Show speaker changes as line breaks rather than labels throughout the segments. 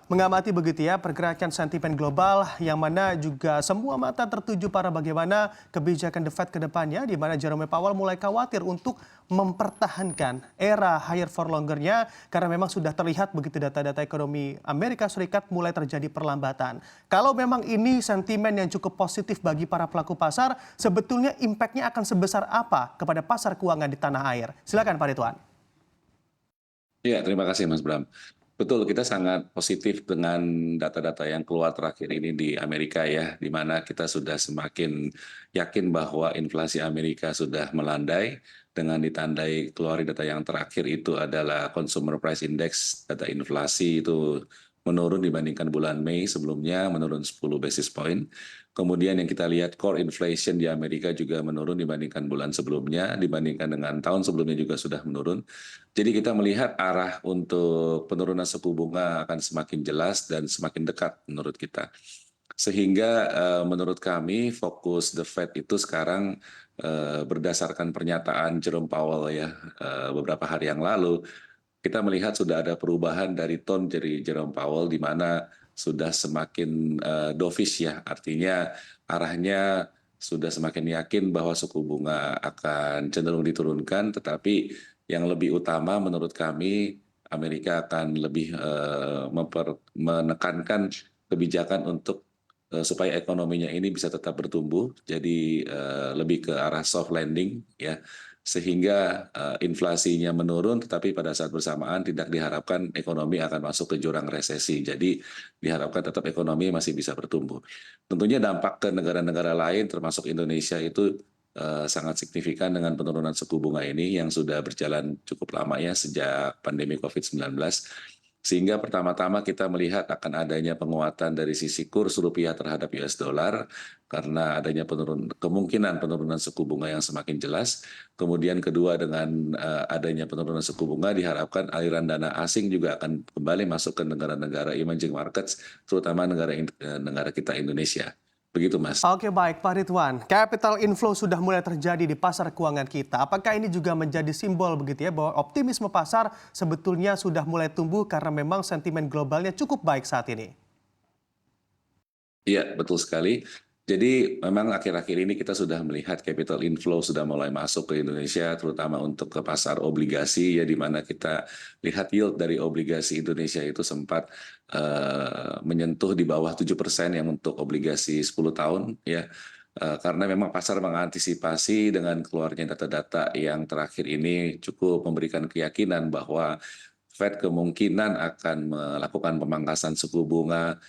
Mengamati begitu ya pergerakan sentimen global yang mana juga semua mata tertuju pada bagaimana kebijakan The Fed ke depannya di mana Jerome Powell mulai khawatir untuk mempertahankan era higher for longer-nya karena memang sudah terlihat begitu data-data ekonomi Amerika Serikat mulai terjadi perlambatan. Kalau memang ini sentimen yang cukup positif bagi para pelaku pasar, sebetulnya impact-nya akan sebesar apa kepada pasar keuangan di tanah air? Silakan Pak Ridwan.
Ya, terima kasih Mas Bram. Betul, kita sangat positif dengan data-data yang keluar terakhir ini di Amerika ya, di mana kita sudah semakin yakin bahwa inflasi Amerika sudah melandai dengan ditandai keluar data yang terakhir itu adalah Consumer Price Index, data inflasi itu menurun dibandingkan bulan Mei sebelumnya, menurun 10 basis point. Kemudian yang kita lihat core inflation di Amerika juga menurun dibandingkan bulan sebelumnya, dibandingkan dengan tahun sebelumnya juga sudah menurun. Jadi kita melihat arah untuk penurunan suku bunga akan semakin jelas dan semakin dekat menurut kita. Sehingga menurut kami fokus The Fed itu sekarang berdasarkan pernyataan Jerome Powell ya beberapa hari yang lalu, kita melihat sudah ada perubahan dari tone dari Jerome Powell di mana sudah semakin dovish ya, artinya arahnya sudah semakin yakin bahwa suku bunga akan cenderung diturunkan, tetapi yang lebih utama menurut kami Amerika akan lebih menekankan kebijakan untuk supaya ekonominya ini bisa tetap bertumbuh, jadi lebih ke arah soft landing ya, sehingga inflasinya menurun, tetapi pada saat bersamaan tidak diharapkan ekonomi akan masuk ke jurang resesi. Jadi diharapkan tetap ekonomi masih bisa bertumbuh. Tentunya dampak ke negara-negara lain, termasuk Indonesia itu sangat signifikan dengan penurunan suku bunga ini yang sudah berjalan cukup lama ya sejak pandemi COVID-19. Sehingga pertama-tama kita melihat akan adanya penguatan dari sisi kurs rupiah terhadap US dollar karena adanya kemungkinan penurunan suku bunga yang semakin jelas. Kemudian kedua dengan adanya penurunan suku bunga diharapkan aliran dana asing juga akan kembali masuk ke negara-negara emerging markets, terutama negara kita Indonesia. Begitu Mas.
Oke baik Pak Ridwan, capital inflow sudah mulai terjadi di pasar keuangan kita. Apakah ini juga menjadi simbol begitu ya bahwa optimisme pasar sebetulnya sudah mulai tumbuh karena memang sentimen globalnya cukup baik saat ini?
Iya, betul sekali. Jadi memang akhir-akhir ini kita sudah melihat capital inflow sudah mulai masuk ke Indonesia, terutama untuk ke pasar obligasi ya, di mana kita lihat yield dari obligasi Indonesia itu sempat menyentuh di bawah 7% yang untuk obligasi 10 tahun ya. Karena memang pasar mengantisipasi dengan keluarnya data-data yang terakhir ini cukup memberikan keyakinan bahwa Fed kemungkinan akan melakukan pemangkasan suku bunga,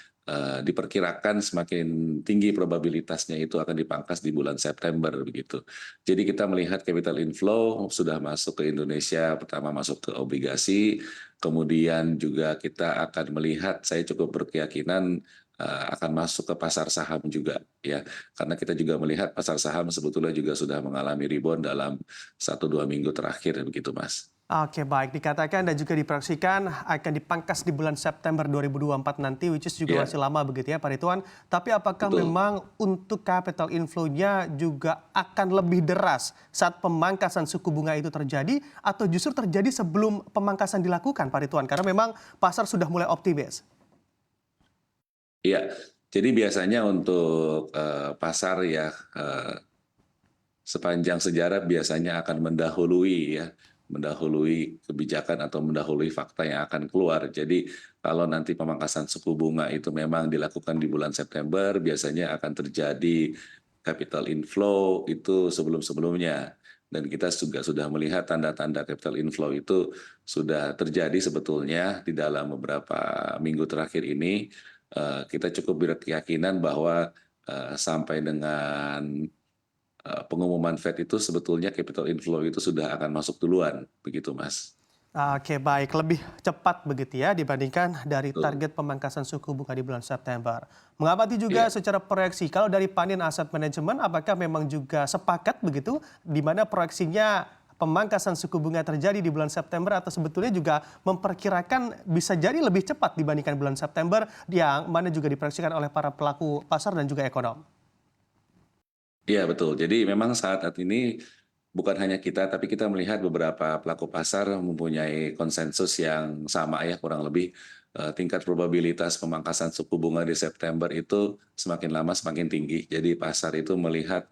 diperkirakan semakin tinggi probabilitasnya itu akan dipangkas di bulan September begitu. Jadi kita melihat capital inflow sudah masuk ke Indonesia, pertama masuk ke obligasi, kemudian juga kita akan melihat, saya cukup berkeyakinan akan masuk ke pasar saham juga ya, karena kita juga melihat pasar saham sebetulnya juga sudah mengalami rebound dalam 1-2 minggu terakhir begitu Mas.
Oke baik, dikatakan dan juga diproyeksikan akan dipangkas di bulan September 2024 nanti, which is juga
Ya,
masih lama begitu ya Pak Ridwan. Tapi apakah
betul.
memang untuk capital inflow-nya juga akan lebih deras saat pemangkasan suku bunga itu terjadi atau justru terjadi sebelum pemangkasan dilakukan Pak Ridwan? Karena memang pasar sudah mulai optimis.
Iya, jadi biasanya untuk pasar ya sepanjang sejarah biasanya akan mendahului kebijakan atau mendahului fakta yang akan keluar. Jadi kalau nanti pemangkasan suku bunga itu memang dilakukan di bulan September, biasanya akan terjadi capital inflow itu sebelum-sebelumnya. Dan kita juga sudah melihat tanda-tanda capital inflow itu sudah terjadi sebetulnya di dalam beberapa minggu terakhir ini. Kita cukup berkeyakinan bahwa sampai dengan pengumuman Fed itu sebetulnya capital inflow itu sudah akan masuk duluan, begitu Mas.
Oke baik, lebih cepat begitu ya dibandingkan dari
Betul.
target pemangkasan suku bunga di bulan September. Mengamati juga
Iya,
secara proyeksi, kalau dari Panin Asset Management apakah memang juga sepakat begitu di mana proyeksinya pemangkasan suku bunga terjadi di bulan September atau sebetulnya juga memperkirakan bisa jadi lebih cepat dibandingkan bulan September yang mana juga diproyeksikan oleh para pelaku pasar dan juga ekonom?
iya betul. Jadi memang saat ini bukan hanya kita, tapi kita melihat beberapa pelaku pasar mempunyai konsensus yang sama ya kurang lebih tingkat probabilitas pemangkasan suku bunga di September itu semakin lama semakin tinggi. Jadi pasar itu melihat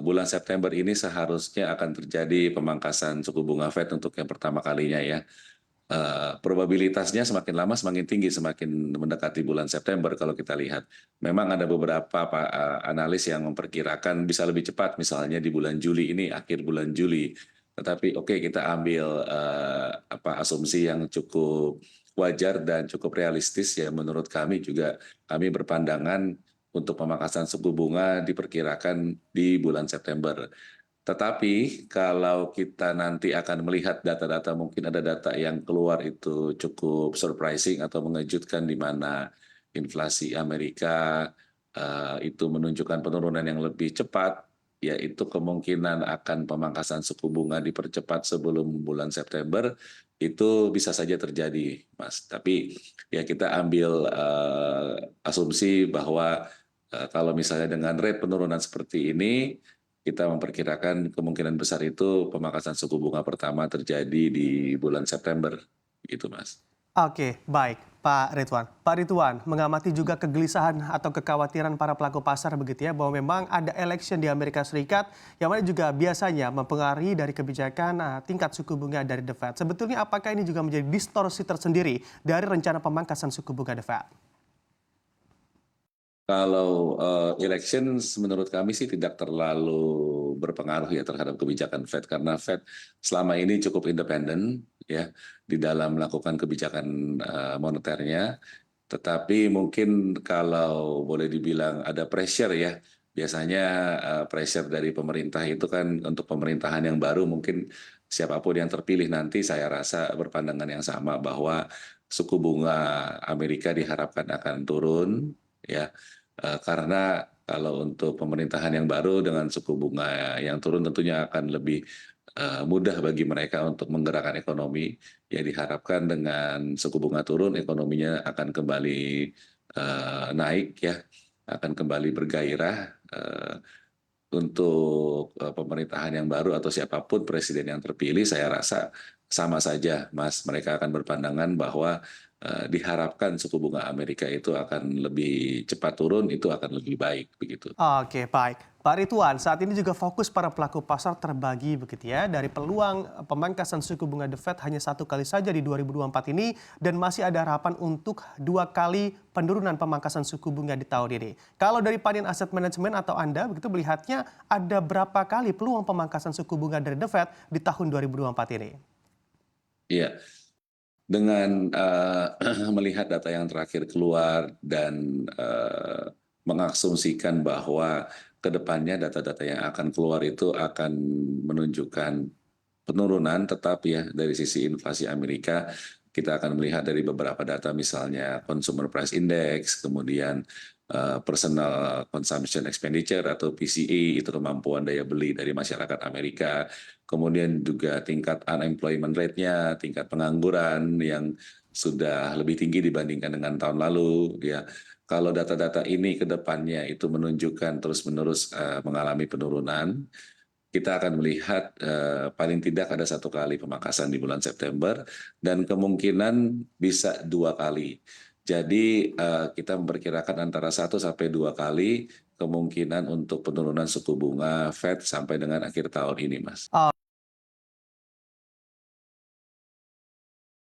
bulan September ini seharusnya akan terjadi pemangkasan suku bunga Fed untuk yang pertama kalinya ya. Probabilitasnya semakin lama semakin tinggi, semakin mendekati bulan September kalau kita lihat. Memang ada beberapa analis yang memperkirakan bisa lebih cepat, misalnya di bulan Juli ini, akhir bulan Juli. Tetapi oke, kita ambil asumsi yang cukup wajar dan cukup realistis ya. Menurut kami juga, kami berpandangan untuk pemangkasan suku bunga diperkirakan di bulan September. Tetapi kalau kita nanti akan melihat data-data, mungkin ada data yang keluar itu cukup surprising atau mengejutkan, di mana inflasi Amerika itu menunjukkan penurunan yang lebih cepat, yaitu kemungkinan akan pemangkasan suku bunga dipercepat sebelum bulan September, itu bisa saja terjadi, Mas. Tapi ya kita ambil asumsi bahwa kalau misalnya dengan rate penurunan seperti ini, kita memperkirakan kemungkinan besar itu pemangkasan suku bunga pertama terjadi di bulan September, gitu Mas.
Oke, baik Pak Ridwan. Pak Ridwan, mengamati juga kegelisahan atau kekhawatiran para pelaku pasar begitu ya, bahwa memang ada election di Amerika Serikat yang mana juga biasanya mempengaruhi dari kebijakan tingkat suku bunga dari The Fed. Sebetulnya apakah ini juga menjadi distorsi tersendiri dari rencana pemangkasan suku bunga The Fed?
Kalau elections menurut kami sih tidak terlalu berpengaruh ya terhadap kebijakan Fed, karena Fed selama ini cukup independen ya di dalam melakukan kebijakan moneternya. Tetapi mungkin kalau boleh dibilang ada pressure ya, biasanya pressure dari pemerintah itu kan untuk pemerintahan yang baru, mungkin siapapun yang terpilih nanti saya rasa berpandangan yang sama bahwa suku bunga Amerika diharapkan akan turun ya. Karena kalau untuk pemerintahan yang baru dengan suku bunga yang turun tentunya akan lebih mudah bagi mereka untuk menggerakkan ekonomi. Ya diharapkan dengan suku bunga turun, ekonominya akan kembali naik ya, akan kembali bergairah. Untuk pemerintahan yang baru atau siapapun presiden yang terpilih, saya rasa sama saja, Mas. Mereka akan berpandangan bahwa diharapkan suku bunga Amerika itu akan lebih cepat turun, itu akan lebih baik begitu.
Oke, baik. Pak Ridwan, saat ini juga fokus para pelaku pasar terbagi begitu ya. Dari peluang pemangkasan suku bunga The Fed hanya satu kali saja di 2024 ini dan masih ada harapan untuk 2 kali penurunan pemangkasan suku bunga di tahun ini. Kalau dari Panian Asset Management atau Anda begitu melihatnya ada berapa kali peluang pemangkasan suku bunga dari The Fed di tahun 2024 ini?
Iya, dengan melihat data yang terakhir keluar dan mengasumsikan bahwa ke depannya data-data yang akan keluar itu akan menunjukkan penurunan tetap ya dari sisi inflasi Amerika. Kita akan melihat dari beberapa data, misalnya Consumer Price Index, kemudian Personal Consumption Expenditure atau PCE, itu kemampuan daya beli dari masyarakat Amerika. Kemudian juga tingkat unemployment rate-nya, tingkat pengangguran yang sudah lebih tinggi dibandingkan dengan tahun lalu ya. Kalau data-data ini ke depannya itu menunjukkan terus-menerus mengalami penurunan, kita akan melihat paling tidak ada 1 kali pemangkasan di bulan September dan kemungkinan bisa 2 kali. Jadi kita memperkirakan antara 1 sampai 2 kali kemungkinan untuk penurunan suku bunga Fed sampai dengan akhir tahun ini, Mas.